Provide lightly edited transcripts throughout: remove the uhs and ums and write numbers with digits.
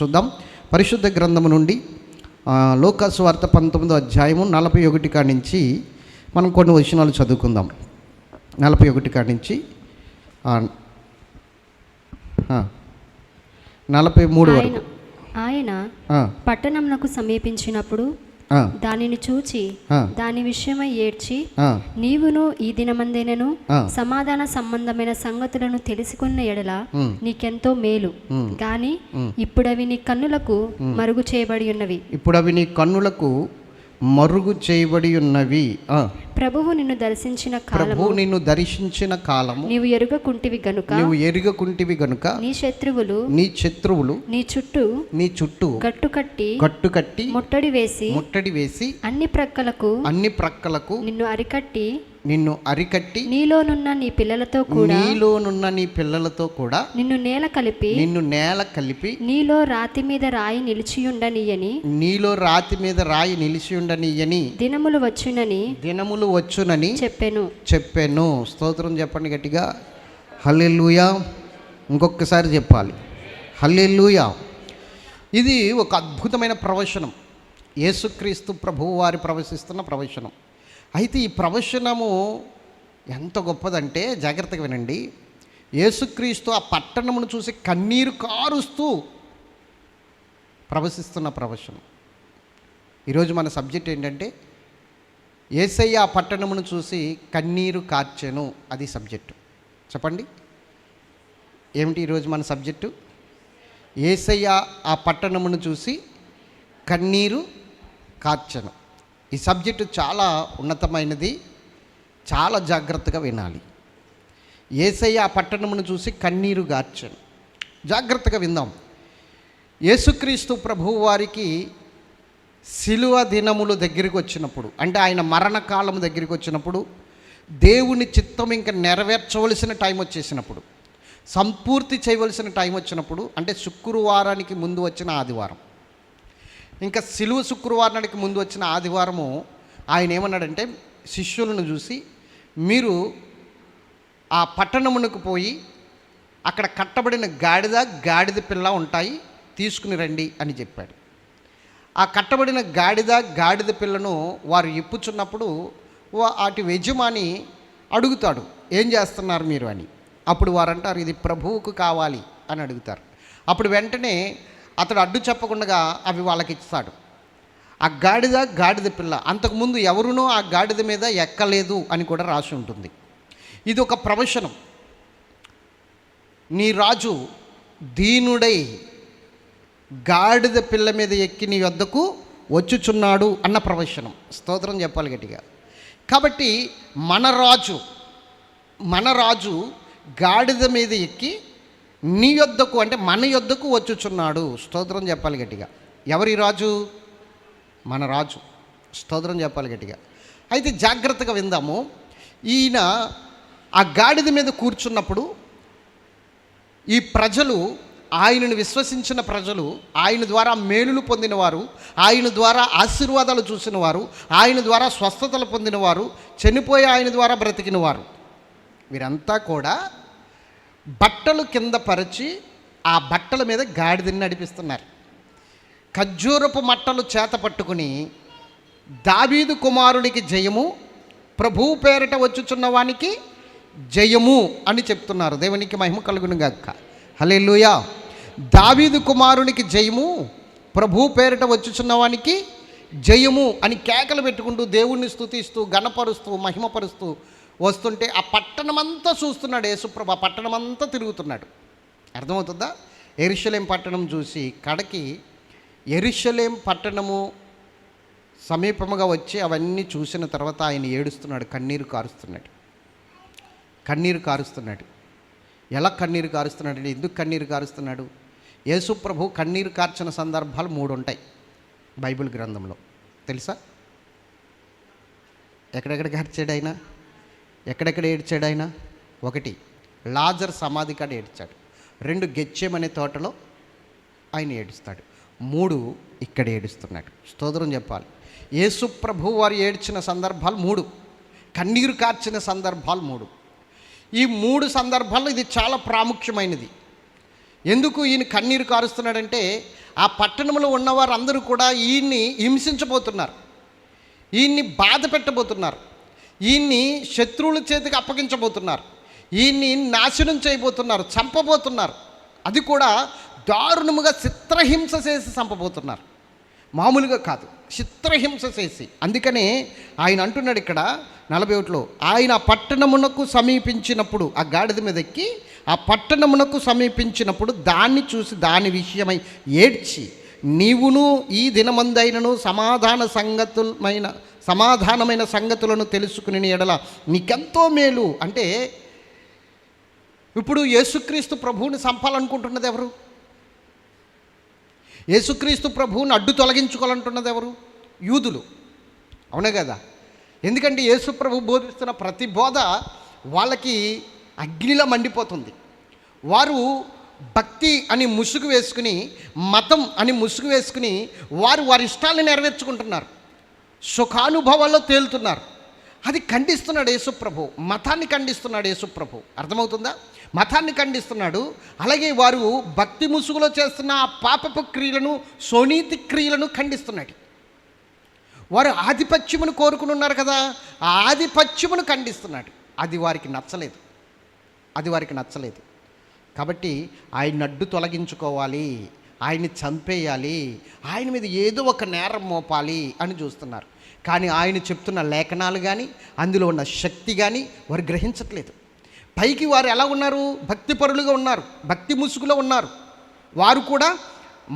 చూద్దాం. పరిశుద్ధ గ్రంథము నుండి లూకాసు వార్త 19వ అధ్యాయము 41 కాడి నుంచి మనం కొన్ని వచనాలు చదువుకుందాం. 41 కాడి నుంచి 43 వరకు. ఆయన పట్టణంనకు సమీపించినప్పుడు దానిని చూచి దాని విషయమై ఏడ్చి, నీవును ఈ దినమందైనను సమాధాన సంబంధమైన సంగతులను తెలుసుకున్న ఎడల నీకెంతో మేలు, గాని ఇప్పుడవి నీ కన్నులకు మరుగు చేయబడి ఉన్నవి. ప్రభువు నిన్ను దర్శించిన కాలము నీవు ఎరుగకుంటివి గనుక నీ శత్రువులు నీ చుట్టూ గట్టుకట్టి ముట్టడి వేసి అన్ని ప్రక్కలకు నిన్ను అరికట్టి నీలోనున్న నీ పిల్లలతో కూడా నిన్ను నేల కలిపి నీలో రాతి మీద రాయి నిలిచియుండనీయని దినములు వచ్చునని చెప్పెను. స్తోత్రం చెప్పండి గట్టిగా, హల్లెలూయా. ఇంకొకసారి చెప్పాలి, హల్లెలూయా. ఇది ఒక అద్భుతమైన ప్రవచనం, యేసుక్రీస్తు ప్రభువు వారి ప్రవశిస్తున్న ప్రవచనం. అయితే ఈ ప్రవచనము ఎంత గొప్పదంటే, జాగ్రత్తగా వినండి, యేసుక్రీస్తు ఆ పట్టణమును చూసి కన్నీరు కారుస్తూ ప్రవశిస్తున్న ప్రవచనం. ఈరోజు మన సబ్జెక్ట్ ఏంటంటే, యేసయ్య ఆ పట్టణమును చూసి కన్నీరు కార్చెను. అది సబ్జెక్టు. చెప్పండి, ఏమిటి ఈరోజు మన సబ్జెక్టు? యేసయ్య ఆ పట్టణమును చూసి కన్నీరు కార్చెను. ఈ సబ్జెక్టు చాలా ఉన్నతమైనది, చాలా జాగ్రత్తగా వినాలి. యేసయ్య ఆ పట్టణమును చూసి కన్నీరు గార్చెను. జాగ్రత్తగా విందాం. యేసుక్రీస్తు ప్రభువు వారికి శిలువ దినములు దగ్గరికి వచ్చినప్పుడు, అంటే ఆయన మరణకాలం దగ్గరికి వచ్చినప్పుడు, దేవుని చిత్తం ఇంకా నెరవేర్చవలసిన టైం వచ్చేసినప్పుడు, సంపూర్తి చేయవలసిన టైం వచ్చినప్పుడు, అంటే శుక్రవారానికి ముందు వచ్చిన ఆదివారం, ఇంకా శిలువ శుక్రవారానికి ముందు వచ్చిన ఆదివారము, ఆయన ఏమన్నాడంటే శిష్యులను చూసి, మీరు ఆ పట్టణమునకు పోయి అక్కడ కట్టబడిన గాడిద పిల్ల ఉంటాయి, తీసుకుని రండి అని చెప్పాడు. ఆ కట్టబడిన గాడిద పిల్లను వారు ఇప్పుచున్నప్పుడు వాటి యజమాని అడుగుతాడు, ఏం చేస్తున్నారు మీరు అని. అప్పుడు వారు అంటారు, ఇది ప్రభువుకు కావాలి అని అడుగుతారు. అప్పుడు వెంటనే అతడు అడ్డు చెప్పకుండా అవి వాళ్ళకి ఇస్తాడు. ఆ గాడిద పిల్ల, అంతకుముందు ఎవరునో ఆ గాడిద మీద ఎక్కలేదు అని కూడా రాసి ఉంటుంది. ఇది ఒక ప్రవచనం. నీ రాజు దీనుడై గాడిద పిల్ల మీద ఎక్కి నీ వద్దకు వచ్చుచున్నాడు అన్న ప్రవచనం. స్తోత్రం చెప్పాలి గట్టిగా. కాబట్టి మన రాజు గాడిద మీద ఎక్కి నీ యొద్దకు, అంటే మన యొద్దకు వచ్చుచున్నాడు. స్తోత్రం చెప్పాలి గట్టిగా. ఎవరి రాజు? మన రాజు. స్తోత్రం చెప్పాలి గట్టిగా. అయితే జాగ్రత్తగా విందాము. ఈయన ఆ గాడిద మీద కూర్చున్నప్పుడు ఈ ప్రజలు, ఆయనను విశ్వసించిన ప్రజలు, ఆయన ద్వారా మేలులు పొందినవారు, ఆయన ద్వారా ఆశీర్వాదాలు చూసినవారు, ఆయన ద్వారా స్వస్థతలు పొందినవారు, చనిపోయి ఆయన ద్వారా బ్రతికినవారు, వీరంతా కూడా బట్టలు కింద పరిచి ఆ బట్టల మీద గాడిదని నడిపిస్తున్నారు. ఖర్జూరపు మట్టలు చేత పట్టుకుని, దావీదు కుమారునికి జయము, ప్రభువు పేరిట వచ్చుచున్నవానికి జయము అని చెప్తున్నారు. దేవునికి మహిమ కలుగును గాక. హల్లెలూయా. దావీదు కుమారునికి జయము, ప్రభువు పేరిట వచ్చుచున్నవానికి జయము అని కేకలు పెట్టుకుంటూ దేవుణ్ణి స్తుతిస్తూ ఘనపరుస్తూ మహిమపరుస్తూ వస్తుంటే ఆ పట్టణమంతా చూస్తున్నాడు యేసుప్రభు. ఆ పట్టణమంతా తిరుగుతున్నాడు. అర్థమవుతుందా? యెరూషలేం పట్టణం చూసి కడకి యెరూషలేం పట్టణము సమీపముగా వచ్చి అవన్నీ చూసిన తర్వాత ఆయన ఏడుస్తున్నాడు, కన్నీరు కారుస్తున్నాడు. ఎలా కన్నీరు కారుస్తున్నాడు? ఎందుకు కన్నీరు కారుస్తున్నాడు? యేసుప్రభు కన్నీరు కార్చిన సందర్భాలు 3 ఉంటాయి బైబిల్ గ్రంథంలో. తెలుసా? ఎక్కడెక్కడ కార్చాడు ఆయన? ఎక్కడెక్కడ ఏడ్చాడు ఆయన? 1, లాజర్ సమాధి కాడ ఏడ్చాడు. 2, గెచ్చేమనే తోటలో ఆయన ఏడుస్తాడు. 3, ఇక్కడ ఏడుస్తున్నాడు. స్తోత్రం చెప్పాలి. యేసు ప్రభు వారు ఏడ్చిన సందర్భాలు 3, కన్నీరు కార్చిన సందర్భాలు 3. ఈ 3 సందర్భాల్లో ఇది చాలా ప్రాముఖ్యమైనది. ఎందుకు ఈయన కన్నీరు కారుస్తున్నాడంటే, ఆ పట్టణంలో ఉన్నవారు అందరూ కూడా ఈయన్ని హింసించబోతున్నారు, ఈయన్ని బాధ పెట్టబోతున్నారు, ఈయన్ని శత్రువుల చేతికి అప్పగించబోతున్నారు, ఈయన్ని నాశనం చేయబోతున్నారు, చంపబోతున్నారు. అది కూడా దారుణముగా చిత్రహింస చేసి చంపబోతున్నారు, మామూలుగా కాదు, చిత్రహింస చేసి. అందుకనే ఆయన అంటున్నాడు ఇక్కడ 41లో, ఆయన పట్టణమునకు సమీపించినప్పుడు, ఆ గాడిద మీద ఎక్కి ఆ పట్టణమునకు సమీపించినప్పుడు దాన్ని చూసి దాని విషయమై ఏడ్చి, నీవును ఈ దినమందైనను సమాధానమైన సంగతులను తెలుసుకుని ఎడల నీకెంతో మేలు. అంటే ఇప్పుడు యేసుక్రీస్తు ప్రభువుని చంపాలనుకుంటున్నది ఎవరు? యేసుక్రీస్తు ప్రభువుని అడ్డు తొలగించుకోవాలంటున్నది ఎవరు? యూదులు, అవునే కదా? ఎందుకంటే యేసు ప్రభు బోధిస్తున్న ప్రతి బోధ వాళ్ళకి అగ్నిలా మండిపోతుంది. వారు భక్తి అని ముసుగు వేసుకుని, మతం అని ముసుగు వేసుకుని వారి ఇష్టాలను నెరవేర్చుకుంటున్నారు, సుఖానుభవాల్లో తేలుతున్నారు. అది ఖండిస్తున్నాడు యేసుప్రభు, మతాన్ని ఖండిస్తున్నాడు యేసుప్రభు. అర్థమవుతుందా? మతాన్ని ఖండిస్తున్నాడు. అలాగే వారు భక్తి ముసుగులో చేస్తున్న ఆ పాపపు క్రియలను, స్వనీతి క్రియలను ఖండిస్తున్నాడు. వారు ఆధిపత్యమును కోరుకుని ఉన్నారు కదా, ఆ ఆధిపత్యమును ఖండిస్తున్నాడు. అది వారికి నచ్చలేదు. కాబట్టి ఆయన అడ్డు తొలగించుకోవాలి, ఆయన్ని చంపేయాలి, ఆయన మీద ఏదో ఒక నేరం మోపాలి అని చూస్తున్నారు. కానీ ఆయన చెప్తున్న లేఖనాలు కానీ, అందులో ఉన్న శక్తి కానీ వారు గ్రహించట్లేదు. పైకి వారు ఎలా ఉన్నారు? భక్తిపరులుగా ఉన్నారు, భక్తి ముసుగులో ఉన్నారు. వారు కూడా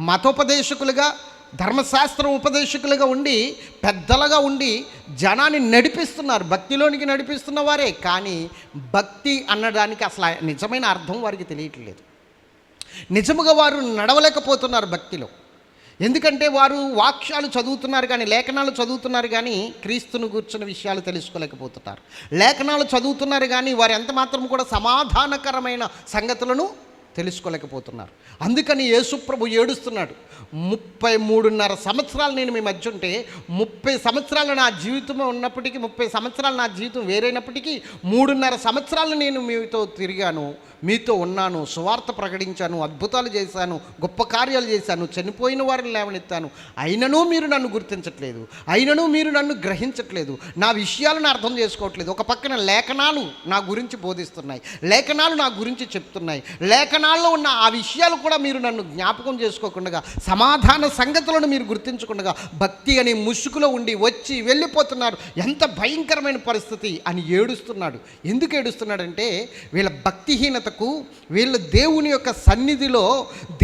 మతోపదేశకులుగా, ధర్మశాస్త్రం ఉపదేశకులుగా ఉండి, పెద్దలుగా ఉండి జనాన్ని నడిపిస్తున్నారు, భక్తిలోనికి నడిపిస్తున్న వారే. కానీ భక్తి అన్నదానికి అసలు నిజమైన అర్థం వారికి తెలియట్లేదు. నిజముగా వారు నడవలేకపోతున్నారు భక్తిలో. ఎందుకంటే వారు వాక్యాలు చదువుతున్నారు కానీ, లేఖనాలు చదువుతున్నారు కానీ క్రీస్తును గూర్చిన విషయాలు తెలుసుకోలేకపోతున్నారు. లేఖనాలు చదువుతున్నారు కానీ వారు ఎంత మాత్రం కూడా సమాధానకరమైన సంగతులను తెలుసుకోలేకపోతున్నారు. అందుకని యేసుప్రభు ఏడుస్తున్నాడు. 33.5 సంవత్సరాలు నేను మీ మధ్య ఉంటే, 30 సంవత్సరాలు నా జీవితం ఉన్నప్పటికీ, 30 సంవత్సరాలు నా జీవితం వేరైనప్పటికీ 3.5 సంవత్సరాలు నేను మీతో తిరిగాను, మీతో ఉన్నాను, సువార్త ప్రకటించాను, అద్భుతాలు చేశాను, గొప్ప కార్యాలు చేశాను, చనిపోయిన వారిని లేవనెత్తాను. అయినను మీరు నన్ను గుర్తించట్లేదు, అయినను మీరు నన్ను గ్రహించట్లేదు, నా విషయాలను అర్థం చేసుకోవట్లేదు. ఒక పక్కన లేఖనాలు నా గురించి బోధిస్తున్నాయి, లేఖనాలు నా గురించి చెప్తున్నాయి, లేఖనాల్లో ఉన్న ఆ విషయాలు కూడా మీరు నన్ను జ్ఞాపకం చేసుకోకుండా, సమాధాన సంగతులను మీరు గుర్తించకుండా భక్తి అనే ముసుగులో ఉండి వచ్చి వెళ్ళిపోతున్నారు. ఎంత భయంకరమైన పరిస్థితి అని ఏడుస్తున్నాడు. ఎందుకు ఏడుస్తున్నాడంటే వీళ్ళ భక్తిహీనతకు, వీళ్ళ దేవుని యొక్క సన్నిధిలో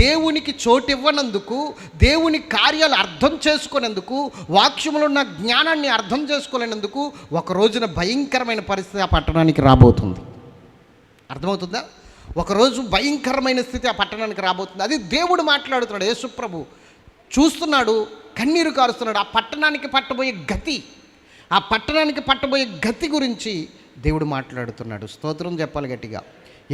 దేవునికి చోటివ్వనందుకు, దేవుని కార్యాలు అర్థం చేసుకునేందుకు, వాక్యములో ఉన్న జ్ఞానాన్ని అర్థం చేసుకోలేనందుకు ఒక రోజున భయంకరమైన పరిస్థితి ఆ పట్టణానికి రాబోతుంది. అర్థమవుతుందా? ఒకరోజు భయంకరమైన స్థితి ఆ పట్టణానికి రాబోతుంది. అది దేవుడు మాట్లాడుతున్నాడు. యేసుప్రభు చూస్తున్నాడు, కన్నీరు కారుస్తున్నాడు. ఆ పట్టణానికి పట్టబోయే గతి గురించి దేవుడు మాట్లాడుతున్నాడు. స్తోత్రం చెప్పాలి గట్టిగా.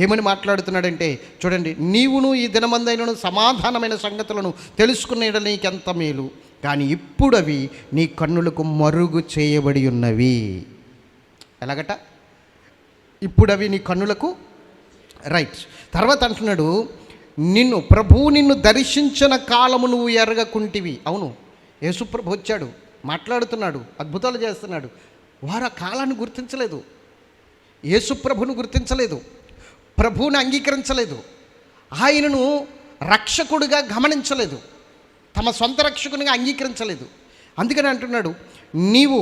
ఏమని మాట్లాడుతున్నాడంటే చూడండి, నీవును ఈ దినమందైనను సమాధానమైన సంగతులను తెలుసుకునేట నీకెంత మేలు, కానీ ఇప్పుడు అవి నీ కన్నులకు మరుగు చేయబడి ఉన్నవి. ఎలాగట? ఇప్పుడు అవి నీ కన్నులకు రైట్. తర్వాత అంటున్నాడు, ప్రభువు నిన్ను దర్శించిన కాలము నువ్వు ఎరగకుంటివి. అవును, యేసుప్రభు వచ్చాడు, మాట్లాడుతున్నాడు, అద్భుతాలు చేస్తున్నాడు. వారు ఆ కాలాన్ని గుర్తించలేదు, యేసుప్రభును గుర్తించలేదు, ప్రభువుని అంగీకరించలేదు, ఆయనను రక్షకుడిగా గమనించలేదు, తమ సొంత రక్షకునిగా అంగీకరించలేదు. అందుకని అంటున్నాడు, నీవు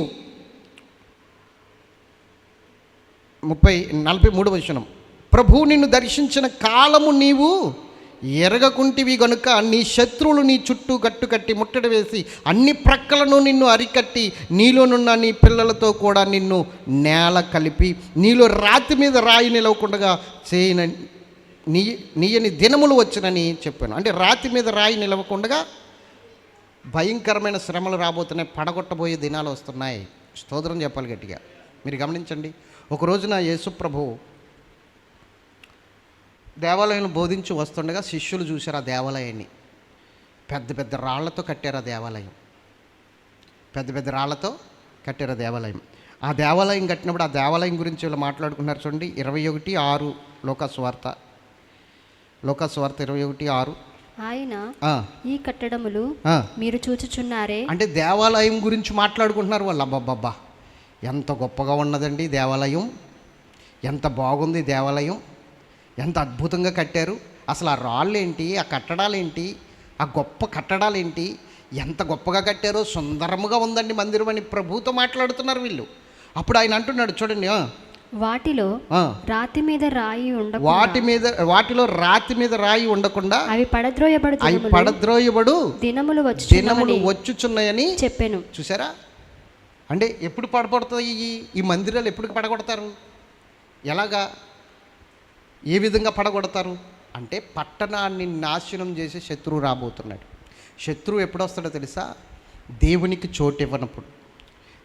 43వ వచనం, ప్రభువు నిన్ను దర్శించిన కాలము నీవు ఎరగకుంటివి గనుక నీ శత్రువులు నీ చుట్టూ గట్టుకట్టి ముట్టడి వేసి అన్ని ప్రక్కలను నిన్ను అరికట్టి నీలోనున్న నీ పిల్లలతో కూడా నిన్ను నేల కలిపి నీలో రాతి మీద రాయి నిలవకుండా నీయని దినములు వచ్చినని చెప్పాను. అంటే రాతి మీద రాయి నిలవకుండా భయంకరమైన శ్రమలు రాబోతున్నాయి, పడగొట్టబోయే దినాలు వస్తున్నాయి. స్తోత్రం చెప్పాలి గట్టిగా. మీరు గమనించండి, ఒక రోజున యేసుప్రభు దేవాలయంలో బోధించి వస్తుండగా శిష్యులు చూశారు ఆ దేవాలయాన్ని. పెద్ద పెద్ద రాళ్లతో కట్టారు ఆ దేవాలయం, పెద్ద పెద్ద రాళ్లతో కట్టారు ఆ దేవాలయం. ఆ దేవాలయం కట్టినప్పుడు ఆ దేవాలయం గురించి వీళ్ళు మాట్లాడుకున్నారు. చూడండి 21:6 లోకాసువార్త 21:6. ఆయన ఆ, ఈ కట్టడములు ఆ. మీరు చూచుచున్నారే. అంటే దేవాలయం గురించి మాట్లాడుకుంటున్నారు వాళ్ళు. అబ్బబ్బబ్బా, ఎంత గొప్పగా ఉన్నదండి దేవాలయం, ఎంత బాగుంది దేవాలయం, ఎంత అద్భుతంగా కట్టారు, అసలు ఆ రాళ్ళు ఏంటి, ఆ కట్టడాలేంటి, ఆ గొప్ప కట్టడాలేంటి, ఎంత గొప్పగా కట్టారో, సుందరముగా ఉందండి మందిరం అని ప్రభుతో మాట్లాడుతున్నారు వీళ్ళు. అప్పుడు ఆయన అంటున్నాడు చూడండి, వాటిలో రాతి మీద రాయి వాటిలో రాతి మీద రాయి ఉండకుండా అవి పడద్రోయబడు దినములు వచ్చుచున్నాయని చెప్పాను. చూసారా? అంటే ఎప్పుడు పడబడుతాయి ఈ మందిరాలు? ఎప్పుడు పడగొడతారు? ఎలాగా, ఏ విధంగా పడగొడతారు అంటే పట్టణాన్ని నాశనం చేసి శత్రువు రాబోతున్నాడు. శత్రువు ఎప్పుడు వస్తాడో తెలుసా? దేవునికి చోటు ఇవ్వనప్పుడు,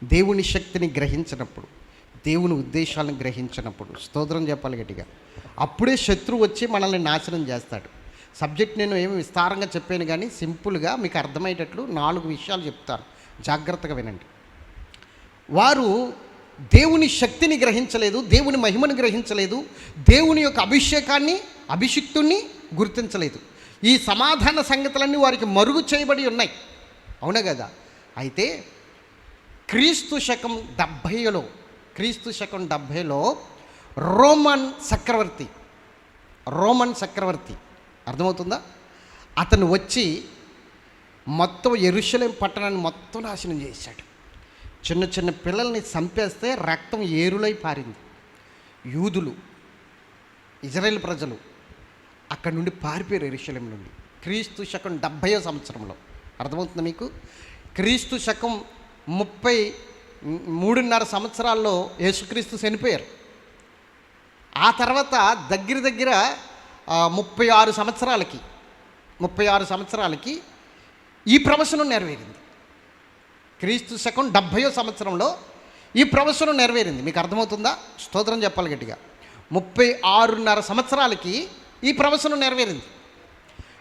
దేవుని శక్తిని గ్రహించినప్పుడు, దేవుని ఉద్దేశాలను గ్రహించినప్పుడు. స్తోత్రం చెప్పాలి గట్టిగా. అప్పుడే శత్రువు వచ్చి మనల్ని నాశనం చేస్తాడు. సబ్జెక్ట్ నేను ఏమి విస్తారంగా చెప్పాను కానీ సింపుల్గా మీకు అర్థమయ్యేటట్లు 4 విషయాలు చెప్తాను, జాగ్రత్తగా వినండి. వారు దేవుని శక్తిని గ్రహించలేదు, దేవుని మహిమను గ్రహించలేదు, దేవుని యొక్క అభిషిక్తుణ్ణి గుర్తించలేదు. ఈ సమాధాన సంగతులన్నీ వారికి మరుగు చేయబడి ఉన్నాయి. అవునా కదా? అయితే క్రీస్తు శకం 70లో రోమన్ చక్రవర్తి అర్థమవుతుందా? అతను వచ్చి మొత్తం యెరూషలేం పట్టణాన్ని మొత్తం నాశనం చేశాడు. చిన్న చిన్న పిల్లల్ని చంపేస్తే రక్తం ఏరులై పారింది. యూదులు, ఇజ్రాయేల్ ప్రజలు అక్కడి నుండి పారిపోయారు యెరూషలేం నుండి. క్రీస్తు శకం 70వ సంవత్సరంలో. అర్థమవుతుంది మీకు? క్రీస్తు శకం 33.5 సంవత్సరాల్లో యేసుక్రీస్తు చనిపోయారు. ఆ తర్వాత దగ్గర 36 సంవత్సరాలకి ఈ ప్రవచనం నెరవేరింది. క్రీస్తు శకం 70వ సంవత్సరంలో ఈ ప్రవచనం నెరవేరింది. మీకు అర్థమవుతుందా? స్తోత్రం చెప్పాలి గట్టిగా. 36.5 సంవత్సరాలకి ఈ ప్రవచనం నెరవేరింది.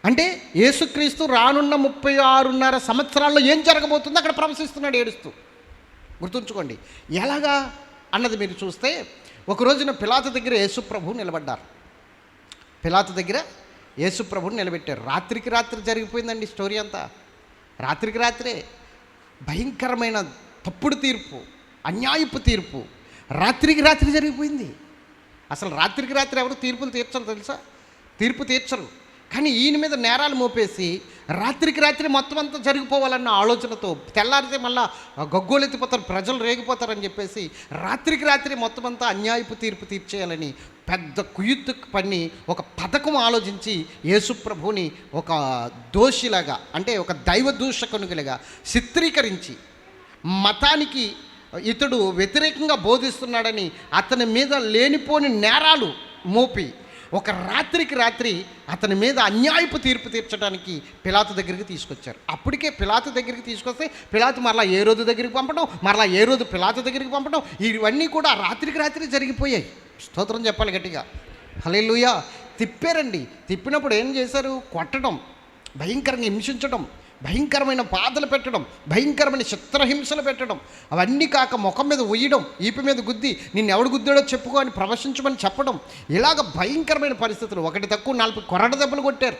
అంటే యేసుక్రీస్తు రానున్న 36.5 సంవత్సరాల్లో ఏం జరగబోతుందో అక్కడ ప్రవశిస్తున్నాడు ఏడుస్తూ. గుర్తుంచుకోండి. ఎలాగా అన్నది మీరు చూస్తే, ఒక రోజున పిలాతు దగ్గర యేసుప్రభు నిలబడ్డారు. పిలాతు దగ్గర యేసుప్రభుని నిలబెట్టారు. రాత్రికి రాత్రి జరిగిపోయిందండి స్టోరీ అంతా. రాత్రికి రాత్రే భయంకరమైన తప్పుడు తీర్పు, అన్యాయపు తీర్పు రాత్రికి రాత్రి జరిగిపోయింది. అసలు రాత్రికి రాత్రి ఎవరు తీర్పులు తీర్చరు తెలుసా? తీర్పు తీర్చరు. కానీ ఈయన మీద నేరాలు మోపేసి రాత్రికి రాత్రి మొత్తం అంతా జరిగిపోవాలన్న ఆలోచనతో, తెల్లారితే మళ్ళా గగ్గోలెత్తిపోతారు, ప్రజలు రేగిపోతారని చెప్పేసి రాత్రికి రాత్రి మొత్తం అంతా అన్యాయపు తీర్పు తీర్చేయాలని పెద్ద కుయుత్తు పన్ని ఒక పథకం ఆలోచించి యేసుప్రభుని ఒక దోషిలాగా, అంటే ఒక దైవ దూషకునిగా చిత్రీకరించి మతానికి ఇతడు వ్యతిరేకంగా బోధిస్తున్నాడని అతని మీద లేనిపోని నేరాలు మోపి ఒక రాత్రికి రాత్రి అతని మీద అన్యాయపు తీర్పు తీర్చడానికి పిలాతు దగ్గరికి తీసుకొచ్చారు. అప్పటికే పిలాతు దగ్గరికి తీసుకొస్తే పిలాతు మరలా ఏ రోజు దగ్గరికి పంపడం, మరలా ఏ రోజు పిలాతు దగ్గరికి పంపడం, ఇవన్నీ కూడా రాత్రికి రాత్రి జరిగిపోయాయి. స్తోత్రం చెప్పాలి గట్టిగా. హల్లెలూయా. తిప్పారండి. తిప్పినప్పుడు ఏం చేశారు? కొట్టడం, భయంకరంగా హింసించడం, భయంకరమైన బాధలు పెట్టడం, భయంకరమైన చిత్రహింసలు పెట్టడం, అవన్నీ కాక ముఖం మీద ఉయ్యడం, ఈపి మీద గుద్ది నిన్ను ఎవడు గుద్దాడో చెప్పుకో అని ప్రవశించమని చెప్పడం, ఇలాగ భయంకరమైన పరిస్థితులు. 1 తక్కువ 4 కొరడ దెబ్బలు కొట్టారు.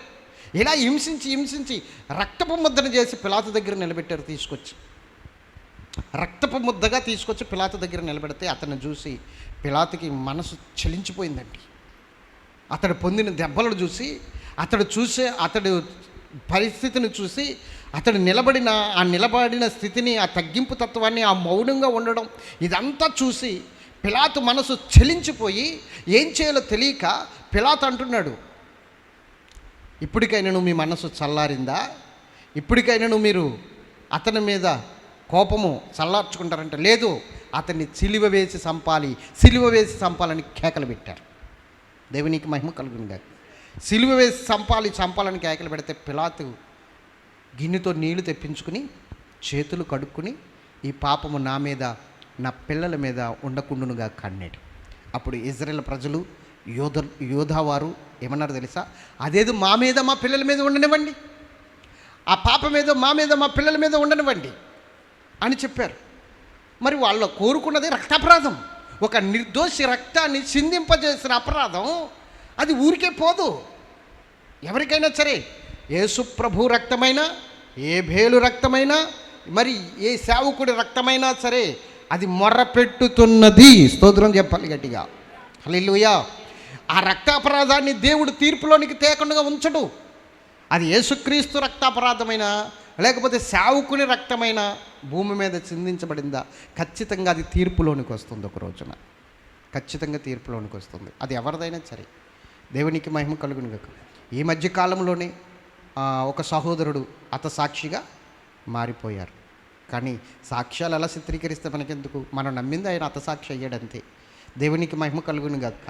ఇలా హింసించి రక్తపు ముద్దను చేసి పిలాతు దగ్గర నిలబెట్టారు. తీసుకొచ్చి రక్తపు ముద్దగా తీసుకొచ్చి పిలాతు దగ్గర నిలబెడితే అతన్ని చూసి పిలాతుకి మనసు చలించిపోయిందండి. అతడు పొందిన దెబ్బలను చూసి, అతడు పరిస్థితిని చూసి, అతడు నిలబడిన స్థితిని, ఆ తగ్గింపు తత్వాన్ని, ఆ మౌనంగా ఉండడం, ఇదంతా చూసి పిలాతు మనసు చలించిపోయి ఏం చేయాలో తెలియక పిలాతు అంటున్నాడు, ఇప్పటికైనా మీ మనసు చల్లారిందా? ఇప్పటికైనా మీరు అతని మీద కోపము చల్లార్చుకుంటారంటే, లేదు, అతన్ని సిలువ వేసి చంపాలని కేకలు పెట్టారు. దేవునికి మహిమ కలుగునుగా. సిలువ వేసి చంపాలని కేకలు పెడితే పిలాతు గిన్నెతో నీళ్లు తెప్పించుకుని చేతులు కడుక్కుని, ఈ పాపము నా మీద, నా పిల్లల మీద ఉండకుండునుగా కన్నాడు. అప్పుడు ఇజ్రాయేల్ ప్రజలు, యోధావారు ఏమన్నారు తెలుసా? అదేదో మా మీద, మా పిల్లల మీద ఉండనివ్వండి, ఆ పాపం ఏదో మా మీద, మా పిల్లల మీద ఉండనివ్వండి అని చెప్పారు. మరి వాళ్ళు కోరుకున్నది రక్తాపరాధం. ఒక నిర్దోషి రక్తాన్ని చిందింపజేసిన అపరాధం అది ఊరికే పోదు. ఎవరికైనా సరే యేసు ప్రభు రక్తమైనా, ఏ బేలు రక్తమైనా, మరి ఏ సేవకుడి రక్తమైనా సరే అది మొర్రపెట్టుతున్నది. స్తోత్రం చెప్పాలి గట్టిగా. హల్లెలూయా. ఆ రక్తాపరాధాన్ని దేవుడు తీర్పులోనికి తేకుండా ఉంచడు. అది యేసుక్రీస్తు రక్తాపరాధమైనా లేకపోతే సేవకుని రక్తమైన భూమి మీద చిందించబడిందా, ఖచ్చితంగా అది తీర్పులోనికి వస్తుంది. ఒక రోజున ఖచ్చితంగా తీర్పులోనికి వస్తుంది. అది ఎవరిదైనా సరే. దేవునికి మహిమ కలుగును గాక. ఈ మధ్య కాలంలోనే ఒక సహోదరుడు హతసాక్షిగా మారిపోయారు. కానీ సాక్ష్యాలు ఎలా చిత్రీకరిస్తే మనకెందుకు? మనం నమ్మింది ఆయన హతసాక్షి అయ్యాడంతే. దేవునికి మహిమ కలుగును గాక.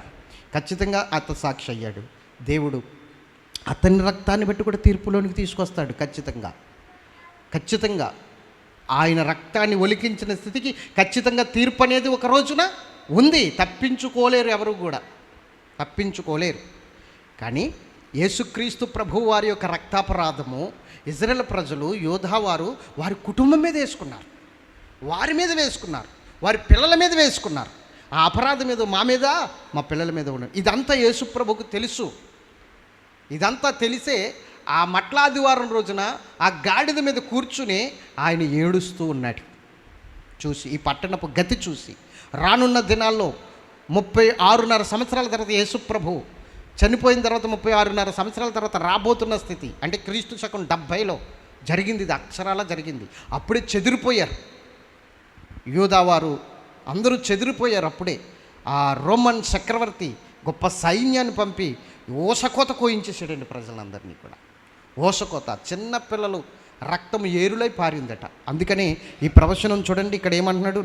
ఖచ్చితంగా హతసాక్షి అయ్యాడు. దేవుడు అతని రక్తాన్ని బట్టి కూడా తీర్పులోనికి తీసుకొస్తాడు. ఖచ్చితంగా ఆయన రక్తాన్ని ఒలికించిన స్థితికి ఖచ్చితంగా తీర్పు అనేది ఒక రోజున ఉంది. తప్పించుకోలేరు, ఎవరు కూడా తప్పించుకోలేరు. కానీ యేసుక్రీస్తు ప్రభు వారి యొక్క రక్తాపరాధము ఇజ్రాయేల్ ప్రజలు, యోధావారు వారి కుటుంబం మీద వేసుకున్నారు, వారి మీద వేసుకున్నారు, వారి పిల్లల మీద వేసుకున్నారు. ఆ అపరాధం మీద మా మీద, మా పిల్లల మీద ఉన్నారు. ఇదంతా యేసు ప్రభుకు తెలుసు. ఇదంతా తెలిసే ఆ మట్లాదివారం రోజున ఆ గాడిద మీద కూర్చుని ఆయన ఏడుస్తూ ఉన్నాడు. చూసి ఈ పట్టణపు గతి చూసి రానున్న దినాల్లో 36.5 సంవత్సరాల తర్వాత యేసు ప్రభు చనిపోయిన తర్వాత 36.5 సంవత్సరాల తర్వాత రాబోతున్న స్థితి అంటే క్రీస్తు శకం 70లో జరిగింది. ఇది అక్షరాలా జరిగింది. అప్పుడే చెదిరిపోయారు యూదావారు, అందరూ చెదిరిపోయారు. అప్పుడే ఆ రోమన్ చక్రవర్తి గొప్ప సైన్యాన్ని పంపి ఓసకోత కోయించేసాడండి ప్రజలందరినీ కూడా. ఓసకోత, చిన్న పిల్లలు రక్తం ఏరులై పారిందట. అందుకని ఈ ప్రవచనం చూడండి, ఇక్కడ ఏమంటున్నాడు?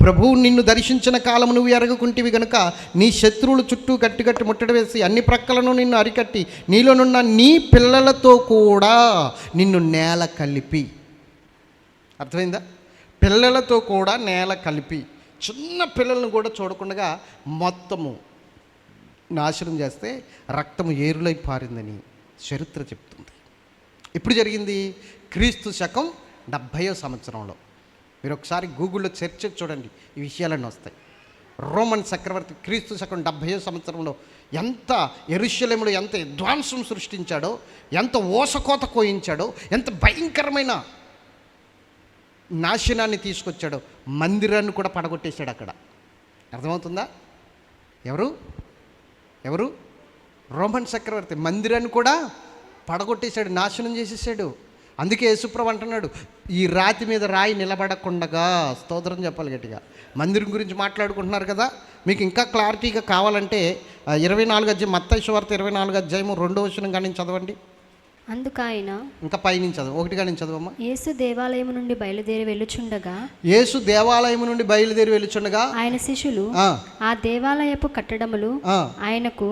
ప్రభువు నిన్ను దర్శించిన కాలము నువ్వు ఎరగకుంటివి గనుక నీ శత్రువులు చుట్టూ గట్టి ముట్టడి వేసి అన్ని ప్రక్కలను నిన్ను అరికట్టి నీలోనున్న నీ పిల్లలతో కూడా నిన్ను నేల కలిపి. అర్థమైందా? పిల్లలతో కూడా నేల కలిపి, చిన్న పిల్లలను కూడా చూడకుండా మొత్తము నాశనం చేస్తే రక్తము ఏరులై పారిందని చరిత్ర చెప్తుంది. ఎప్పుడు జరిగింది? క్రీస్తు శకం 70వ సంవత్సరంలో. మీరు ఒకసారి గూగుల్లో సెర్చ్ చేసి చూడండి, ఈ విషయాలన్నీ వస్తాయి. రోమన్ చక్రవర్తి క్రీస్తు శకం 70వ సంవత్సరంలో ఎంత యెరూషలేములో ఎంత విధ్వంసం సృష్టించాడో, ఎంత ఓసకోత కోయించాడో, ఎంత భయంకరమైన నాశనాన్ని తీసుకొచ్చాడో. మందిరాన్ని కూడా పడగొట్టేశాడు అక్కడ. అర్థమవుతుందా? ఎవరు? రోమన్ చక్రవర్తి మందిరాన్ని కూడా పడగొట్టేశాడు, నాశనం చేసేసాడు. అందుకే యేసుప్రభు అంటున్నాడు, ఈ రాతి మీద రాయి నిలబడకుండగా. స్తోత్రం చెప్పాలి గట్టిగా. మందిరం గురించి మాట్లాడుకుంటున్నారు కదా, మీకు ఇంకా క్లారిటీగా కావాలంటే 24 అధ్యాయం, మత్తయి సువార్త 24 అధ్యాయము 2వ వచనం కానీ చదవండి. అందుకాయన ఇంకా పైనుంచి చదువు, 1 కానీ చదవమ్మా. యేసు దేవాలయం నుండి బయలుదేరి వెళ్ళుచుండగా ఆయన శిష్యులు ఆ దేవాలయపు కట్టడములు ఆయనకు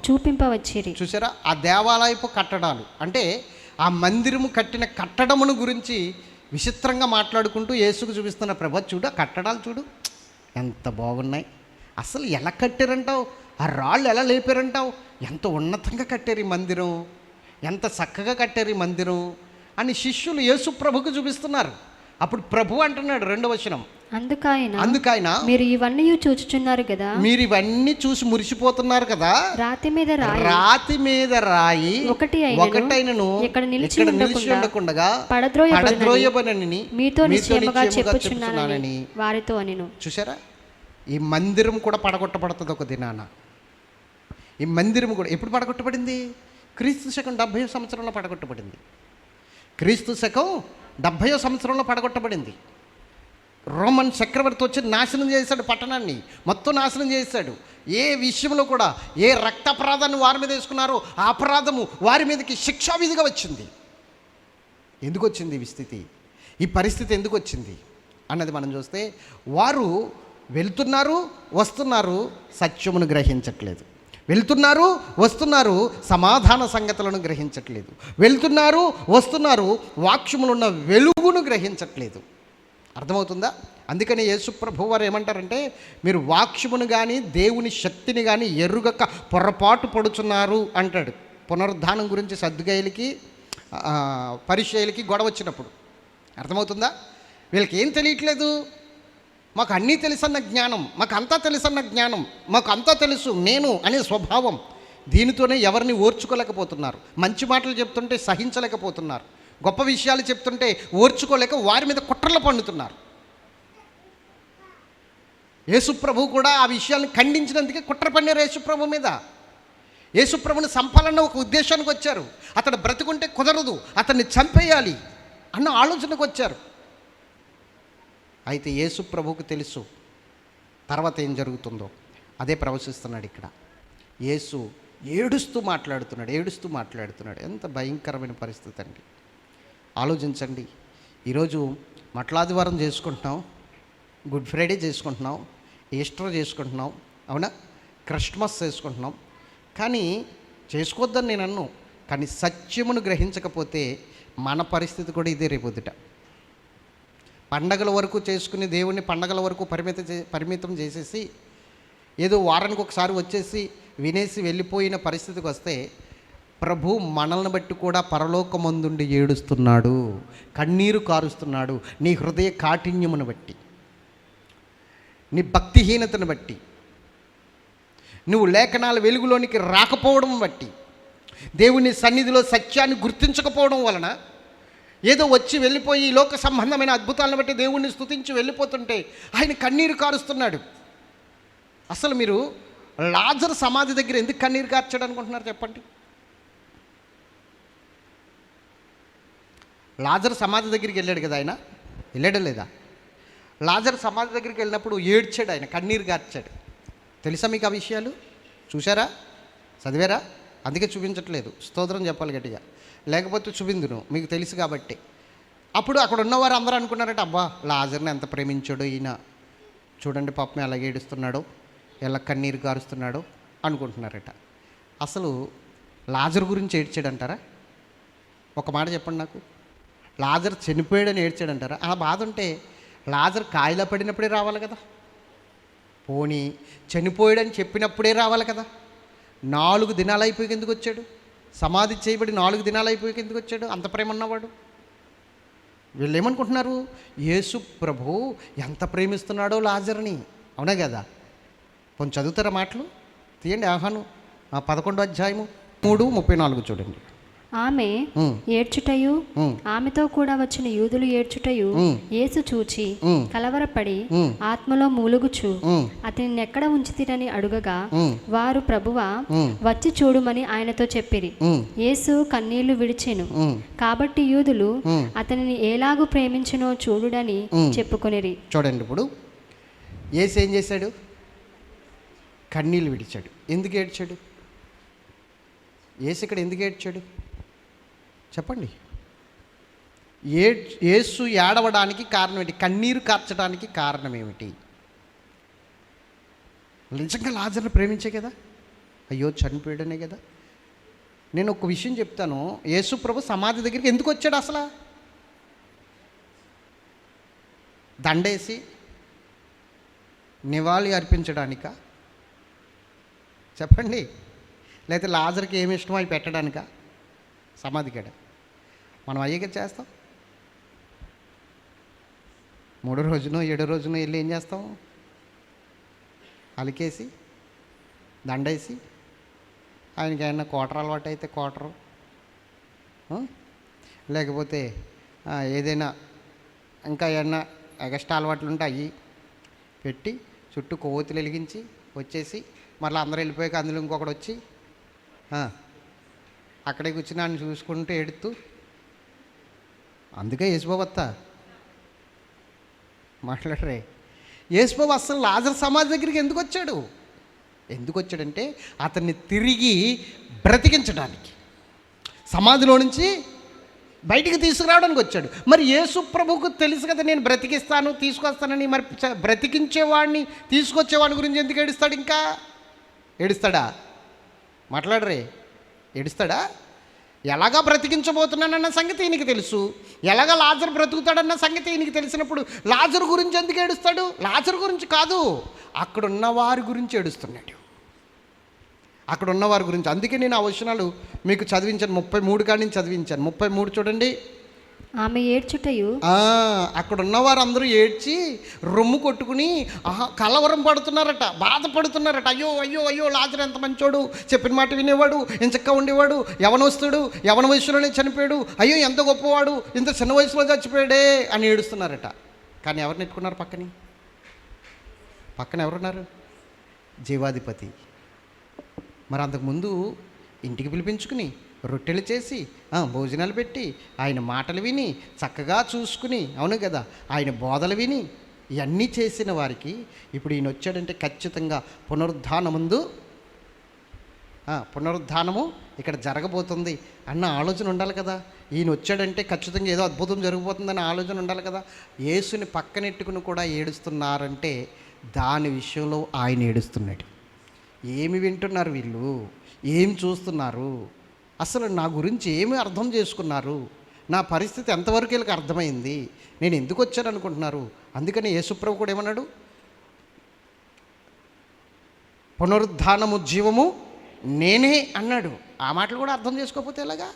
చూపింపవచ్చిరి. చూసారా? ఆ దేవాలయపు కట్టడాలు అంటే ఆ మందిరము కట్టిన కట్టడమును గురించి విచిత్రంగా మాట్లాడుకుంటూ యేసుకు చూపిస్తున్న ప్రభు. చూడు, కట్టడాలు చూడు ఎంత బాగున్నాయి, అసలు ఎలా కట్టారంటావు, ఆ రాళ్ళు ఎలా లేపారంటావు, ఎంత ఉన్నతంగా కట్టారు ఈ మందిరం, ఎంత చక్కగా కట్టారు ఈ మందిరం అని శిష్యులు యేసు ప్రభుకు చూపిస్తున్నారు. అప్పుడు ప్రభు అంటున్నాడు 2వ వచనం, అందుకాయన మీరు ఇవన్నీ చూచుచున్నారు కదా, మీరు ఇవన్నీ చూసి మురిసిపోతున్నారు కదా, రాతి మీద రాయి ఒకటైనను ఇక్కడ నిలిచి ఉండకుండా పడద్రోయబడనని మీతో నిశ్చయముగా చెప్పుచున్నానని వారితో అనెను. చూసారా? ఈ మందిరం కూడా పడగొట్టబడుతుంది ఒక దినాన. ఈ మందిరం కూడా ఎప్పుడు పడగొట్టబడింది? క్రీస్తు శకం 70వ సంవత్సరంలో పడగొట్టబడింది. క్రీస్తు శకం 70వ సంవత్సరంలో పడగొట్టబడింది. రోమన్ చక్రవర్తి వచ్చి నాశనం చేశాడు, పట్టణాన్ని మొత్తం నాశనం చేశాడు. ఏ విషయంలో కూడా ఏ రక్తాపరాధాన్ని వారి మీద వేసుకున్నారో ఆ అపరాధము వారి మీదకి శిక్షావిధిగా వచ్చింది. ఎందుకు వచ్చింది ఈ స్థితి, ఈ పరిస్థితి ఎందుకు వచ్చింది అన్నది మనం చూస్తే, వారు వెళ్తున్నారు వస్తున్నారు, సత్యమును గ్రహించట్లేదు. వెళ్తున్నారు వస్తున్నారు, సమాధాన సంగతులను గ్రహించట్లేదు. వెళ్తున్నారు వస్తున్నారు, వాక్యములో ఉన్న వెలుగును గ్రహించట్లేదు. అర్థమవుతుందా? అందుకని యేసుప్రభు వారు ఏమంటారంటే, మీరు వాక్యమును కానీ దేవుని శక్తిని కానీ ఎరుగక పొరపాటు పడుచున్నారు అంటాడు. పునరుద్ధానం గురించి సద్దుగైలకి పరిచయులకి గొడవ వచ్చినప్పుడు. అర్థమవుతుందా? వీళ్ళకి ఏం తెలియట్లేదు, మాకు అన్నీ తెలుసన్న జ్ఞానం, మాకు అంతా తెలుసన్న జ్ఞానం, మాకు అంతా తెలుసు నేను అనే స్వభావం. దీనితోనే ఎవరిని ఓర్చుకోలేకపోతున్నారు. మంచి మాటలు చెప్తుంటే సహించలేకపోతున్నారు. గొప్ప విషయాలు చెప్తుంటే ఓర్చుకోలేక వారి మీద కుట్రలు పన్నుతున్నారు. యేసుప్రభు కూడా ఆ విషయాలను ఖండించినందుకే కుట్ర పన్నారు యేసుప్రభు మీద. యేసుప్రభుని సంపాలన్న ఒక ఉద్దేశానికి వచ్చారు. అతడు బ్రతుకుంటే కుదరదు, అతన్ని చంపేయాలి అన్న ఆలోచనకు వచ్చారు. అయితే యేసుప్రభుకు తెలుసు తర్వాత ఏం జరుగుతుందో. అదే ప్రవశిస్తున్నాడు ఇక్కడ. యేసు ఏడుస్తూ మాట్లాడుతున్నాడు. ఎంత భయంకరమైన పరిస్థితి అండి. ఆలోచించండి. ఈరోజు మట్లాదివారం చేసుకుంటున్నాం, గుడ్ ఫ్రైడే చేసుకుంటున్నాం, ఈస్టర్ చేసుకుంటున్నాం, అవునా, క్రిస్మస్ చేసుకుంటున్నాం. కానీ చేసుకోవద్దని నేను అన్ను. కానీ సత్యమును గ్రహించకపోతే మన పరిస్థితి కూడా ఇదే రేపొద్దుట. పండగల వరకు చేసుకుని దేవుణ్ణి పండగల వరకు పరిమితం చేసేసి ఏదో వారానికి ఒకసారి వచ్చేసి వినేసి వెళ్ళిపోయిన పరిస్థితికి వస్తే ప్రభు మనల్ని బట్టి కూడా పరలోకమందుండి ఏడుస్తున్నాడు, కన్నీరు కారుస్తున్నాడు. నీ హృదయ కాఠిన్యమును బట్టి, నీ భక్తిహీనతను బట్టి, నువ్వు లేఖనాల వెలుగులోనికి రాకపోవడం బట్టి, దేవుని సన్నిధిలో సత్యాన్ని గుర్తించకపోవడం వలన, ఏదో వచ్చి వెళ్ళిపోయి లోక సంబంధమైన అద్భుతాలను బట్టి దేవుణ్ణి స్తుతించి వెళ్ళిపోతుంటే ఆయన కన్నీరు కారుస్తున్నాడు. అసలు మీరు లాజరు సమాధి దగ్గర ఎందుకు కన్నీరు కార్చాడు అనుకుంటున్నారు చెప్పండి? లాజరు సమాధి దగ్గరికి వెళ్ళాడు కదా ఆయన, వెళ్ళాడా లేదా? లాజరు సమాధి దగ్గరికి వెళ్ళినప్పుడు ఏడ్చాడు ఆయన, కన్నీరు కార్చాడు. తెలుసా మీకు ఆ విషయాలు? చూసారా? చదివారా? అందుకే చూపించట్లేదు. స్తోత్రం చెప్పాలి గట్టిగా, లేకపోతే చూపిందును, మీకు తెలుసు కాబట్టి. అప్పుడు అక్కడ ఉన్నవారు అందరూ అనుకున్నారట, అబ్బా లాజర్ని ఎంత ప్రేమించాడో ఈయన, చూడండి పాపం ఎలా ఏడుస్తున్నాడో, ఎలా కన్నీరు కారుస్తున్నాడో అనుకుంటున్నారట. అసలు లాజర్ గురించి ఏడ్చాడంటారా? ఒక మాట చెప్పండి నాకు. లాజర్ చనిపోయాడని ఏడ్చాడంటారా? ఆ బాధ ఉంటే లాజర్ కాయిలా పడినప్పుడే రావాలి కదా, పోనీ చనిపోయాడని చెప్పినప్పుడే రావాలి కదా. 4 దినాలు అయిపోయి ఎందుకు వచ్చాడు? సమాధి చేయబడి 4 దినాలు అయిపోయి ఎందుకు వచ్చాడు? అంత ప్రేమ ఉన్నవాడు. వీళ్ళు ఏమనుకుంటున్నారు? యేసు ప్రభు ఎంత ప్రేమిస్తున్నాడో లాజర్ని, అవునా కదా? కొంచెం చదువుతారా మాటలు? తీయండి. ఆహాను 11వ అధ్యాయము 3:34 చూడండి. ఆమె ఏడ్చుటయు ఆమెతో కూడా వచ్చిన యూదులు ఏడ్చుటయు యేసు చూచి కలవరపడి ఆత్మలో మూలుగుచు అతనిని ఎక్కడ ఉంచితిరని అడుగగా వారు ప్రభువా వచ్చి చూడుమని ఆయనతో చెప్పిరి. యేసు కన్నీళ్లు విడిచెను. కాబట్టి యూదులు అతనిని ఎలాగూ ప్రేమించునో చూడుడని చెప్పుకొనిరి. చూడండి, ఇప్పుడు యేసు ఏం చేశాడు? కన్నీళ్లు విడిచాడు. ఎందుకు ఏడ్చాడు యేసు? ఇక్కడ ఎందుకు ఏడ్చాడు చెప్పండి? యేసు ఏడవడానికి కారణం ఏంటి? కన్నీరు కార్చడానికి కారణం ఏమిటి? నిజంగా లాజర్ని ప్రేమించే కదా, అయ్యో చనిపోయాడనే కదా. నేను ఒక విషయం చెప్తాను. యేసు ప్రభు సమాధి దగ్గరికి ఎందుకు వచ్చాడు అసలు? దండేసి నివాళి అర్పించడానికా చెప్పండి? లేకపోతే లాజర్కి ఏమి ఇష్టమో అవి పెట్టడానికా? సమాధి కాడ మనం అయ్యేగా చేస్తాం. 3వ రోజునో 7వ రోజునో వెళ్ళి ఏం చేస్తాం? అలికేసి దండేసి, ఆయనకి ఏమన్నా క్వార్టర్ అలవాటు అయితే క్వార్టరు, లేకపోతే ఏదైనా ఇంకా ఏమన్నా ఎగస్ట్రా అలవాట్లు ఉంటే అవి పెట్టి చుట్టూ కొవ్వొత్తులు వెలిగించి వచ్చేసి మళ్ళీ అందరూ వెళ్ళిపోయాక అందులో ఇంకొకటి వచ్చి అక్కడే కూర్చుని ఆయన చూసుకుంటూ ఎడుతూ, అందుకే యేసుబాబు మాట్లాడరే. యేసుబాబు అస్సలు లాజర్ సమాధి దగ్గరికి ఎందుకు వచ్చాడు? ఎందుకు వచ్చాడంటే అతన్ని తిరిగి బ్రతికించడానికి, సమాధిలో నుంచి బయటికి తీసుకురావడానికి వచ్చాడు. మరి యేసు ప్రభువుకు తెలుసు కదా నేను బ్రతికిస్తాను తీసుకొస్తానని. మరి బ్రతికించేవాడిని తీసుకొచ్చేవాడిని గురించి ఎందుకు ఏడుస్తాడు? ఇంకా ఏడుస్తాడా? మాట్లాడరే. ఏడుస్తాడా? ఎలాగా బ్రతికించబోతున్నానన్న సంగతి ఈయనకి తెలుసు, ఎలాగా లాజరు బ్రతుకుతాడన్న సంగతి ఈయనకి తెలిసినప్పుడు లాజరు గురించి ఎందుకు ఏడుస్తాడు? లాజరు గురించి కాదు, అక్కడ ఉన్నవారి గురించి ఏడుస్తున్నాడు. అక్కడ ఉన్నవారి గురించి. అందుకే నేను ఆ వచనాలు మీకు చదివించాను. 33 కాడి నుంచి చదివించాను. 33 చూడండి. ఆమె ఏడ్చుటయు అక్కడ ఉన్నవారు అందరూ ఏడ్చి రొమ్ము కొట్టుకుని కలవరం పడుతున్నారట, బాధపడుతున్నారట. అయ్యో అయ్యో అయ్యో, లాజరు ఎంత మంచోడు, చెప్పిన మాట వినేవాడు, ఎంచక్కా ఉండేవాడు, యవనస్తుడు, యవన వయసులోనే చనిపోయాడు, అయ్యో ఎంత గొప్పవాడు, ఇంత చిన్న వయసులో చచ్చిపోయాడే అని ఏడుస్తున్నారట. కానీ ఎవరు నెట్టుకున్నారు పక్కన ఎవరున్నారు? జీవాధిపతి. మరి అంతకుముందు ఇంటికి పిలిపించుకుని రొట్టెలు చేసి భోజనాలు పెట్టి ఆయన మాటలు విని చక్కగా చూసుకుని, అవును కదా, ఆయన బోధలు విని ఇవన్నీ చేసిన వారికి ఇప్పుడు ఈయన వచ్చాడంటే ఖచ్చితంగా పునరుద్ధానము ఇక్కడ జరగబోతుంది అన్న ఆలోచన ఉండాలి కదా. ఈయన వచ్చాడంటే ఖచ్చితంగా ఏదో అద్భుతం జరిగిపోతుందన్న ఆలోచన ఉండాలి కదా. యేసుని పక్కనెట్టుకుని కూడా ఏడుస్తున్నారంటే దాని విషయంలో ఆయన ఏడుస్తున్నాడు. ఏమి వింటున్నారు వీళ్ళు, ఏం చూస్తున్నారు, అసలు నా గురించి ఏమి అర్థం చేసుకున్నారు, నా పరిస్థితి ఎంతవరకు వీళ్ళకి అర్థమైంది, నేను ఎందుకు వచ్చాను అనుకుంటున్నారు. అందుకని యేసుప్రభు కూడా ఏమన్నాడు, పునరుద్ధానము జీవము నేనే అన్నాడు. ఆ మాటలు కూడా అర్థం చేసుకోకపోతే ఎలాగా,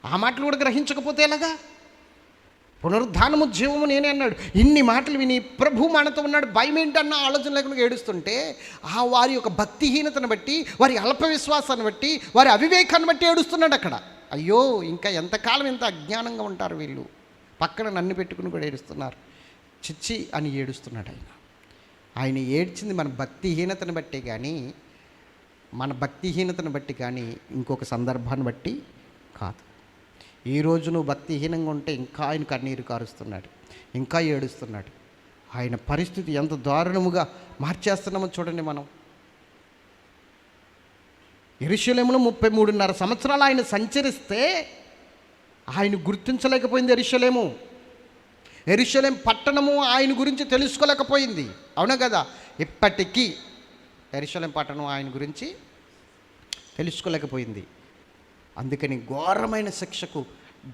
ఆ మాటలు కూడా గ్రహించకపోతే ఎలాగా? పునరుద్ధానము జీవము నేనే అన్నాడు. ఇన్ని మాటలు విని ప్రభు మనతో ఉన్నాడు, భయం ఏంటన్న ఆలోచన లేకుండా ఏడుస్తుంటే వారి యొక్క భక్తిహీనతను బట్టి, వారి అల్ప విశ్వాసాన్ని బట్టి, వారి అవివేకాన్ని బట్టి ఏడుస్తున్నాడు అక్కడ. అయ్యో ఇంకా ఎంతకాలం ఎంత అజ్ఞానంగా ఉంటారు వీళ్ళు, పక్కన నన్ను పెట్టుకుని కూడా ఏడుస్తున్నారు, చిచ్చి అని ఏడుస్తున్నాడు ఆయన. ఆయన ఏడ్చింది మన భక్తిహీనతను బట్టి కానీ ఇంకొక సందర్భాన్ని బట్టి కాదు. ఈరోజు నువ్వు భక్తిహీనంగా ఉంటే ఇంకా ఆయన కన్నీరు కారుస్తున్నాడు, ఇంకా ఏడుస్తున్నాడు. ఆయన పరిస్థితి ఎంత దారుణముగా మార్చేస్తున్నామో చూడండి. మనం యెరూషలేములో 33.5 సంవత్సరాలు ఆయన సంచరిస్తే ఆయన గుర్తించలేకపోయింది. యెరూషలేం పట్టణము ఆయన గురించి తెలుసుకోలేకపోయింది, అవునా కదా. ఇప్పటికీ యెరూషలేం పట్టణం ఆయన గురించి తెలుసుకోలేకపోయింది. అందుకని ఘోరమైన శిక్షకు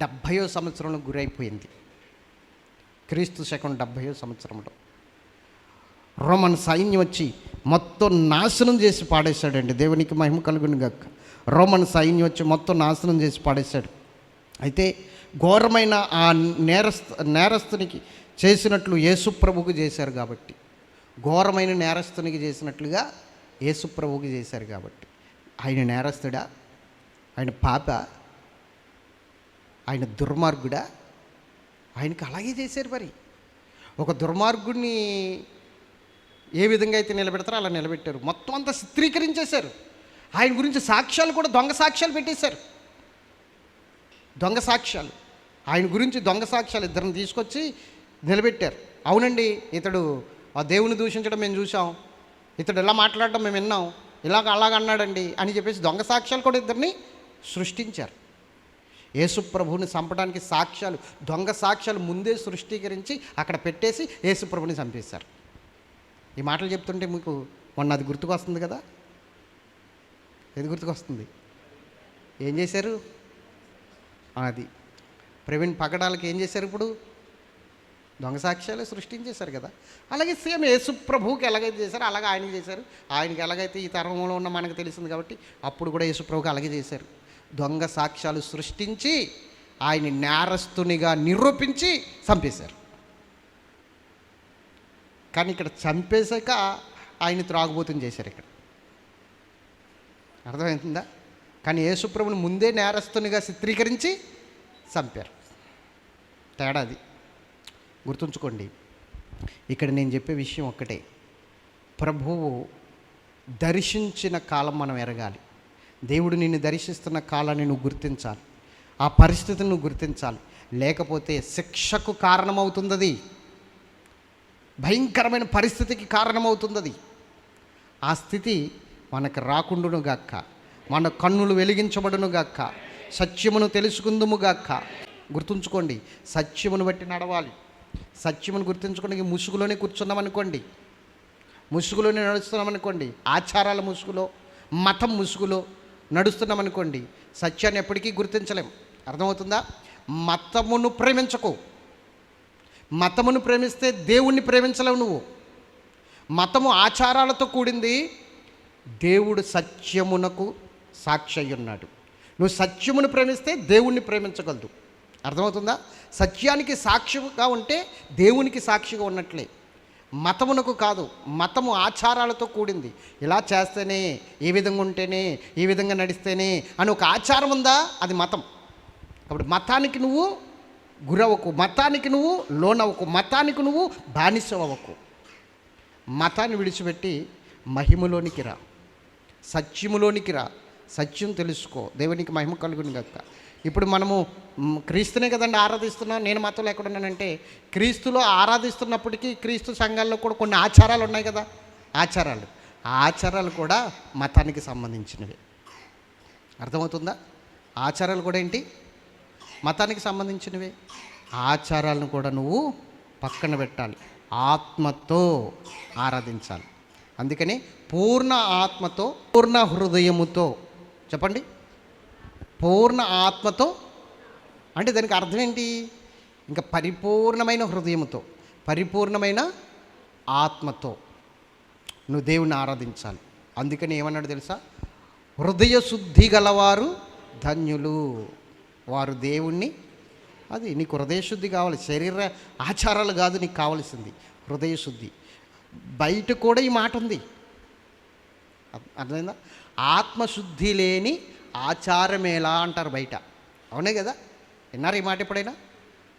70వ సంవత్సరంలో గురైపోయింది. క్రీస్తు శకం 70వ సంవత్సరంలో రోమన్ సైన్యం వచ్చి మొత్తం నాశనం చేసి పాడేశాడండి. దేవునికి మహిమ కలుగును గాక. రోమన్ సైన్యం వచ్చి మొత్తం నాశనం చేసి పాడేశాడు. అయితే ఘోరమైన ఆ నేరస్తునికి చేసినట్లు యేసుప్రభుకు చేశారు కాబట్టి, ఘోరమైన నేరస్తునికి చేసినట్లుగా యేసుప్రభుకి చేశారు కాబట్టి, ఆయన నేరస్తుడా, ఆయన పాప, ఆయన దుర్మార్గుడా? ఆయనకి అలాగే చేశారు. మరి ఒక దుర్మార్గుడిని ఏ విధంగా అయితే నిలబెడతారో అలా నిలబెట్టారు. మొత్తం అంతా చిత్రీకరించేశారు. ఆయన గురించి సాక్ష్యాలు కూడా దొంగ సాక్ష్యాలు పెట్టేశారు. దొంగ సాక్ష్యాలు, ఆయన గురించి దొంగ సాక్ష్యాలు ఇద్దరిని తీసుకొచ్చి నిలబెట్టారు. అవునండి, ఇతడు ఆ దేవుని దూషించడం మేము చూసాం, ఇతడు ఇలా మాట్లాడడం మేము విన్నాం, అలాగ అన్నాడండి అని చెప్పేసి దొంగ సాక్ష్యాలు కూడా ఇద్దరిని సృష్టించారు. యేసుప్రభుని చంపడానికి సాక్ష్యాలు, దొంగ సాక్ష్యాలు ముందే సృష్టీకరించి అక్కడ పెట్టేసి యేసుప్రభుని చంపేశారు. ఈ మాటలు చెప్తుంటే మీకు మొన్న అది గుర్తుకొస్తుంది కదా. ఏది గుర్తుకొస్తుంది? ఏం చేశారు? అది ప్రవీణ్ పగడాలకి ఏం చేశారు? ఇప్పుడు దొంగ సాక్ష్యాలు సృష్టించేశారు కదా. అలాగే సేమ్ యేసుప్రభువుకి ఎలాగైతే చేశారో అలాగే ఆయనకి చేశారు. ఆయనకి ఎలాగైతే ఈ తరంలో ఉన్న మనకు తెలిసింది కాబట్టి అప్పుడు కూడా యేసుప్రభుకి అలాగే చేశారు. దొంగ సాక్ష్యాలు సృష్టించి ఆయన నేరస్తునిగా నిరూపించి చంపేశారు. కానీ ఇక్కడ చంపేశాక ఆయన త్రాగుబోతుని చేశారు. ఇక్కడ అర్థమవుతుందా? కానీ యేసుప్రభుని ముందే నేరస్తునిగా చిత్రీకరించి చంపారు. తేడా అది గుర్తుంచుకోండి. ఇక్కడ నేను చెప్పే విషయం ఒక్కటే, ప్రభువు దర్శించిన కాలం మనం ఎరగాలి. దేవుడు నిన్ను దర్శిస్తున్న కాలాన్ని నువ్వు గుర్తించాలి, ఆ పరిస్థితిని నువ్వు గుర్తించాలి. లేకపోతే శిక్షకు కారణమవుతుంది, అది భయంకరమైన పరిస్థితికి కారణమవుతుంది. ఆ స్థితి మనకు రాకుండును గాక, మన కన్నులు వెలిగించబడును గాక, సత్యమును తెలుసుకుందుము గాక. గుర్తుంచుకోండి, సత్యమును బట్టి నడవాలి. సత్యమును గుర్తుంచుకోండి. ముసుగులోనే కూర్చున్నామనుకోండి, ముసుగులోనే నడుస్తున్నామనుకోండి, ఆచారాల ముసుగులో, మతం ముసుగులో నడుస్తున్నామనుకోండి, సత్యాన్ని ఎప్పటికీ గుర్తించలేం. అర్థమవుతుందా? మతమును ప్రేమించకు. మతమును ప్రేమిస్తే దేవుణ్ణి ప్రేమించలేవు నువ్వు. మతము ఆచారాలతో కూడింది, దేవుడు సత్యమునకు సాక్షి అయి ఉన్నాడు. నువ్వు సత్యమును ప్రేమిస్తే దేవుణ్ణి ప్రేమించగలదు. అర్థమవుతుందా? సత్యానికి సాక్షిగా ఉంటే దేవునికి సాక్షిగా ఉన్నట్లే. మతమునకు కాదు, మతము ఆచారాలతో కూడింది. ఇలా చేస్తేనే, ఏ విధంగా ఉంటేనే, ఏ విధంగా నడిస్తేనే అని ఒక ఆచారం ఉందా, అది మతం. కాబట్టి మతానికి నువ్వు గురవకు, మతానికి నువ్వు లోనవ్వకు, మతానికి నువ్వు బానిసవ్వకు. మతాన్ని విడిచిపెట్టి మహిమలోనికి రా, సత్యములోనికి రా, సత్యం తెలుసుకో. దేవునికి మహిమ కలుగును గాక. ఇప్పుడు మనము క్రీస్తునే కదండి ఆరాధిస్తున్నాం. నేను మతంలో ఎక్కడున్నానంటే, క్రీస్తులో ఆరాధిస్తున్నప్పటికీ క్రీస్తు సంఘాల్లో కూడా కొన్ని ఆచారాలు ఉన్నాయి కదా, ఆచారాలు కూడా మతానికి సంబంధించినవి. అర్థమవుతుందా? ఆచారాలు కూడా ఏంటి? మతానికి సంబంధించినవి. ఆచారాలను కూడా నువ్వు పక్కన పెట్టాలి, ఆత్మతో ఆరాధించాలి. అందుకని పూర్ణ ఆత్మతో, పూర్ణ హృదయముతో, చెప్పండి, పూర్ణ ఆత్మతో అంటే దానికి అర్థం ఏంటి? ఇంకా పరిపూర్ణమైన హృదయముతో, పరిపూర్ణమైన ఆత్మతో నువ్వు దేవుణ్ణి ఆరాధించాలి. అందుకని ఏమన్నాడు తెలుసా? హృదయ శుద్ధి గలవారు ధన్యులు, వారు దేవుణ్ణి. అది నీకు హృదయ శుద్ధి కావాలి, శరీర ఆచారాలు కాదు నీకు కావాల్సింది, హృదయ శుద్ధి. బయట కూడా ఈ మాట ఉంది, అర్థమైందా? ఆత్మశుద్ధి లేని ఆచారమేలా అంటారు బయట. అవునే కదా, విన్నారు ఈ మాట ఎప్పుడైనా?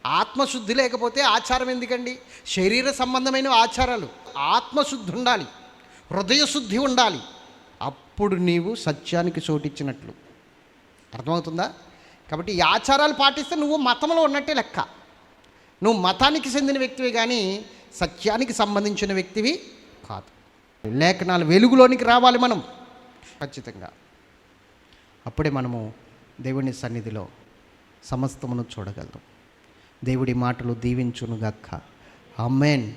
ఆత్మశుద్ధి లేకపోతే ఆచారం ఎందుకండి? శరీర సంబంధమైన ఆచారాలు. ఆత్మశుద్ధి ఉండాలి, హృదయ శుద్ధి ఉండాలి, అప్పుడు నీవు సత్యానికి చోటిచ్చినట్లు. అర్థమవుతుందా? కాబట్టి ఈ ఆచారాలు పాటిస్తే నువ్వు మతంలో ఉన్నట్టే లెక్క. నువ్వు మతానికి చెందిన వ్యక్తివి కానీ సత్యానికి సంబంధించిన వ్యక్తివి కాదు. లేఖనాలు వెలుగులోనికి రావాలి మనం ఖచ్చితంగా. అప్పుడే మనము దేవుని సన్నిధిలో సమస్తమును చూడగలరు. దేవుడి మాటలు దీవించునుగాక. ఆమేన్.